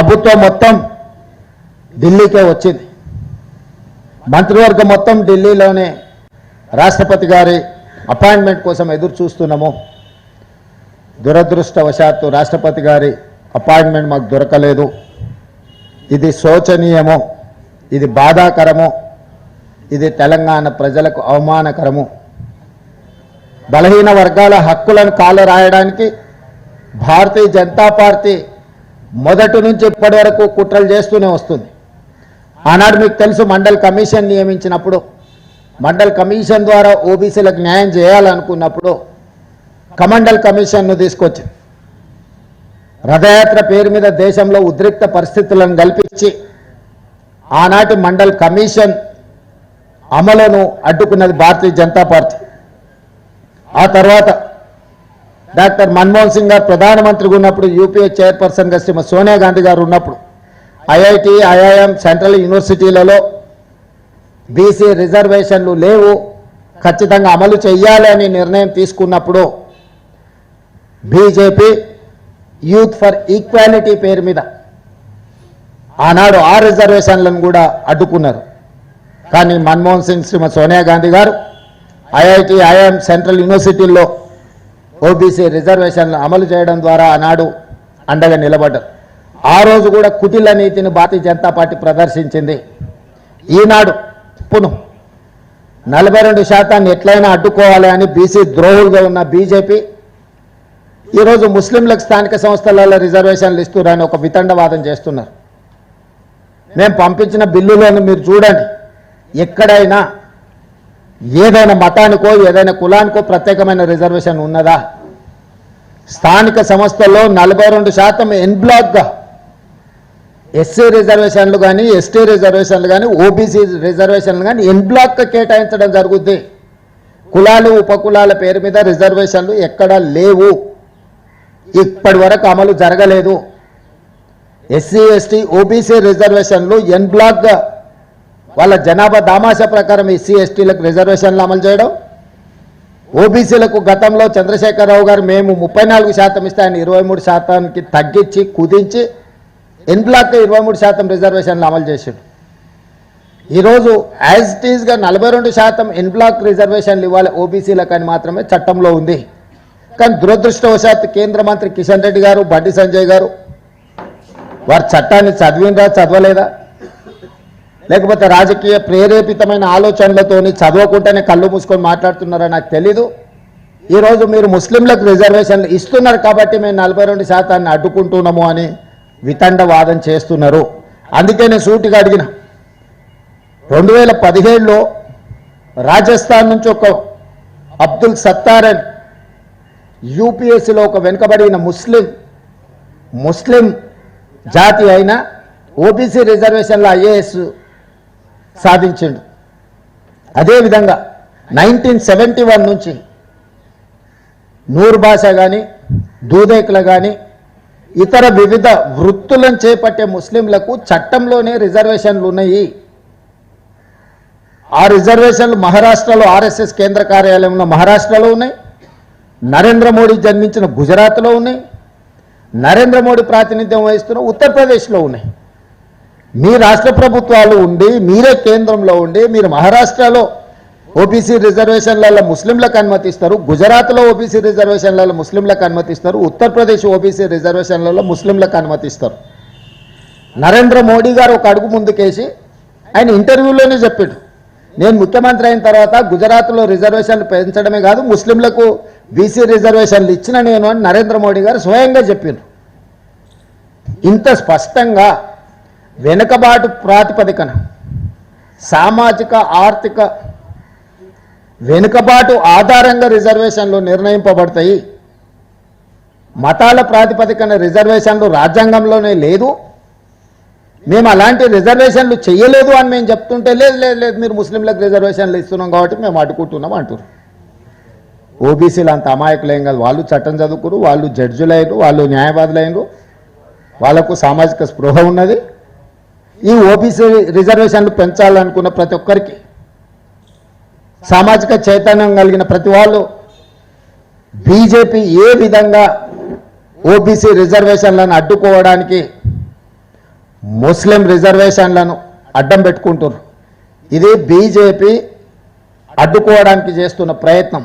ప్రభుత్వం మొత్తం ఢిల్లీకే వచ్చింది. మంత్రివర్గం మొత్తం ఢిల్లీలోనే రాష్ట్రపతి గారి అపాయింట్మెంట్ కోసం ఎదురు చూస్తున్నాము. దురదృష్టవశాత్తు రాష్ట్రపతి గారి అపాయింట్మెంట్ మాకు దొరకలేదు. ఇది శోచనీయము, ఇది బాధాకరము, ఇది తెలంగాణ ప్రజలకు అవమానకరము. బలహీన వర్గాల హక్కులను కాలరాయడానికి భారతీయ జనతా పార్టీ మొదటి నుంచి ఇప్పటి వరకు కుట్రలు చేస్తూనే వస్తుంది. ఆనాడు మీకు తెలుసు, మండల్ కమిషన్ నియమించినప్పుడు, మండల్ కమిషన్ ద్వారా ఓబీసీలకు న్యాయం చేయాలనుకున్నప్పుడు కమండల్ కమిషన్ను తీసుకొచ్చి రథయాత్ర పేరు మీద దేశంలో ఉద్రిక్త పరిస్థితులను కల్పించి ఆనాటి మండల్ కమిషన్ అమలును అడ్డుకున్నది భారతీయ జనతా పార్టీ. ఆ తర్వాత డాక్టర్ మన్మోహన్ సింగ్ గారు ప్రధానమంత్రిగా ఉన్నప్పుడు, యూపీఏ చైర్పర్సన్గా శ్రీమతి సోనియా గాంధీ గారు ఉన్నప్పుడు ఐఐటి, ఐఐఎం, సెంట్రల్ యూనివర్సిటీలలో బీసీ రిజర్వేషన్లు లేవు, ఖచ్చితంగా అమలు చేయాలని నిర్ణయం తీసుకున్నప్పుడు బీజేపీ యూత్ ఫర్ ఈక్వాలిటీ పేరు మీద ఆనాడు ఆ రిజర్వేషన్లను కూడా అడ్డుకున్నారు. కానీ మన్మోహన్ సింగ్, శ్రీమతి సోనియా గాంధీ గారు ఐఐటి, ఐఐఎం, సెంట్రల్ యూనివర్సిటీల్లో ఓబీసీ రిజర్వేషన్లు అమలు చేయడం ద్వారా ఆనాడు అండగా నిలబడ్డారు. ఆ రోజు కూడా కుటిల నీతిని భారతీయ జనతా పార్టీ ప్రదర్శించింది. ఈనాడు పునః 42% ఎట్లయినా అడ్డుకోవాలి అని బీసీ ద్రోహులుగా ఉన్న బీజేపీ ఈరోజు ముస్లింలకు స్థానిక సంస్థలలో రిజర్వేషన్లు ఇస్తున్నారని ఒక వితండవాదం చేస్తున్నారు. మేము పంపించిన బిల్లులను మీరు చూడండి, ఎక్కడైనా ఏదైనా మతానికో ఏదైనా కులానికో ప్రత్యేకమైన రిజర్వేషన్ ఉన్నదా? స్థానిక సంస్థల్లో 42% ఎన్ బ్లాక్గా ఎస్సీ రిజర్వేషన్లు కానీ, ఎస్టీ రిజర్వేషన్లు కానీ, ఓబీసీ రిజర్వేషన్లు కానీ ఎన్ బ్లాక్గా కేటాయించడం జరుగుద్ది. కులాలు, ఉపకులాల పేరు మీద రిజర్వేషన్లు ఎక్కడా లేవు, ఇప్పటి వరకు అమలు జరగలేదు. ఎస్సీ, ఎస్టీ, ఓబీసీ రిజర్వేషన్లు ఎన్ బ్లాక్గా వాళ్ళ జనాభా దామాషా ప్రకారం ఎస్సీ, ఎస్టీలకు రిజర్వేషన్లు అమలు చేయడం, ఓబీసీలకు గతంలో చంద్రశేఖరరావు గారు మేము 34% ఇస్తే ఆయన 23%కి తగ్గించి కుదించి ఎన్ బ్లాక్గా 23% రిజర్వేషన్లు అమలు చేశాడు. ఈరోజు యాజ్ ఇట్ ఈజ్గా 42% ఎన్ బ్లాక్ రిజర్వేషన్లు ఇవ్వాలి ఓబీసీలకు అని మాత్రమే చట్టంలో ఉంది. కానీ దురదృష్టవశాత్తు కేంద్ర మంత్రి కిషన్ రెడ్డి గారు, బండి సంజయ్ గారు వారు చట్టాన్ని చదివినరా, చదవలేదా, లేకపోతే రాజకీయ ప్రేరేపితమైన ఆలోచనలతోని చదవకుండానే కళ్ళు మూసుకొని మాట్లాడుతున్నారా నాకు తెలీదు. ఈరోజు మీరు ముస్లింలకు రిజర్వేషన్లు ఇస్తున్నారు కాబట్టి మేము 42% అడ్డుకుంటున్నాము అని వితండవాదం చేస్తున్నారు. అందుకే నేను సూటిగా అడిగిన, 2017లో రాజస్థాన్ నుంచి ఒక అబ్దుల్ సత్తార్ అని యూపీఎస్సీలో ఒక వెనుకబడిన ముస్లిం జాతి అయిన ఓబీసీ రిజర్వేషన్లో ఐఏఎస్ సాధించిండు. అదేవిధంగా 1971 నుంచి నూర్ భాష కానీ, దూదేకుల కానీ, ఇతర వివిధ వృత్తులను చేపట్టే ముస్లింలకు చట్టంలోనే రిజర్వేషన్లు ఉన్నాయి. ఆ రిజర్వేషన్లు మహారాష్ట్రలో ఆర్ఎస్ఎస్ కేంద్ర కార్యాలయం ఉన్న మహారాష్ట్రలో ఉన్నాయి, నరేంద్ర మోడీ జన్మించిన గుజరాత్లో ఉన్నాయి, నరేంద్ర మోడీ ప్రాతినిధ్యం వహిస్తున్న ఉత్తరప్రదేశ్లో ఉన్నాయి. మీ రాష్ట్ర ప్రభుత్వాలు ఉండి, మీరే కేంద్రంలో ఉండి, మీరు మహారాష్ట్రలో ఓబీసీ రిజర్వేషన్లలో ముస్లింలకు అనుమతిస్తారు, గుజరాత్లో ఓబీసీ రిజర్వేషన్లలో ముస్లింలకు అనుమతిస్తారు, ఉత్తరప్రదేశ్ ఓబీసీ రిజర్వేషన్లలో ముస్లింలకు అనుమతిస్తారు. నరేంద్ర మోడీ గారు ఒక అడుగు ముందుకేసి ఆయన ఇంటర్వ్యూలోనే చెప్పాడు, నేను ముఖ్యమంత్రి అయిన తర్వాత గుజరాత్లో రిజర్వేషన్లు పెంచడమే కాదు ముస్లింలకు బీసీ రిజర్వేషన్లు ఇచ్చిన నేను అని నరేంద్ర మోడీ గారు స్వయంగా చెప్పారు. ఇంత స్పష్టంగా వెనుకబాటు ప్రాతిపదికన సామాజిక ఆర్థిక వెనుకబాటు ఆధారంగా రిజర్వేషన్లు నిర్ణయింపబడతాయి. మతాల ప్రాతిపదికన రిజర్వేషన్లు రాజ్యాంగంలోనే లేదు, మేము అలాంటి రిజర్వేషన్లు చేయలేదు అని మేము చెప్తుంటే లేదు లేదు లేదు మీరు ముస్లింలకు రిజర్వేషన్లు ఇస్తున్నాం కాబట్టి మేము అడ్డుకుంటున్నాం అంటారు. ఓబీసీలు అంత అమాయకులేం కాదు, వాళ్ళు చట్టం చదువుకురు, వాళ్ళు జడ్జిలైనరు, వాళ్ళు న్యాయవాదులైనరు, వాళ్ళకు సామాజిక స్పృహ ఉన్నది. ఈ ఓబీసీ రిజర్వేషన్లు పెంచాలనుకున్న ప్రతి ఒక్కరికి, సామాజిక చైతన్యం కలిగిన ప్రతి వాళ్ళు బీజేపీ ఏ విధంగా ఓబీసీ రిజర్వేషన్లను అడ్డుకోవడానికి ముస్లిం రిజర్వేషన్లను అడ్డం పెట్టుకుంటున్నారు. ఇది బీజేపీ అడ్డుకోవడానికి చేస్తున్న ప్రయత్నం.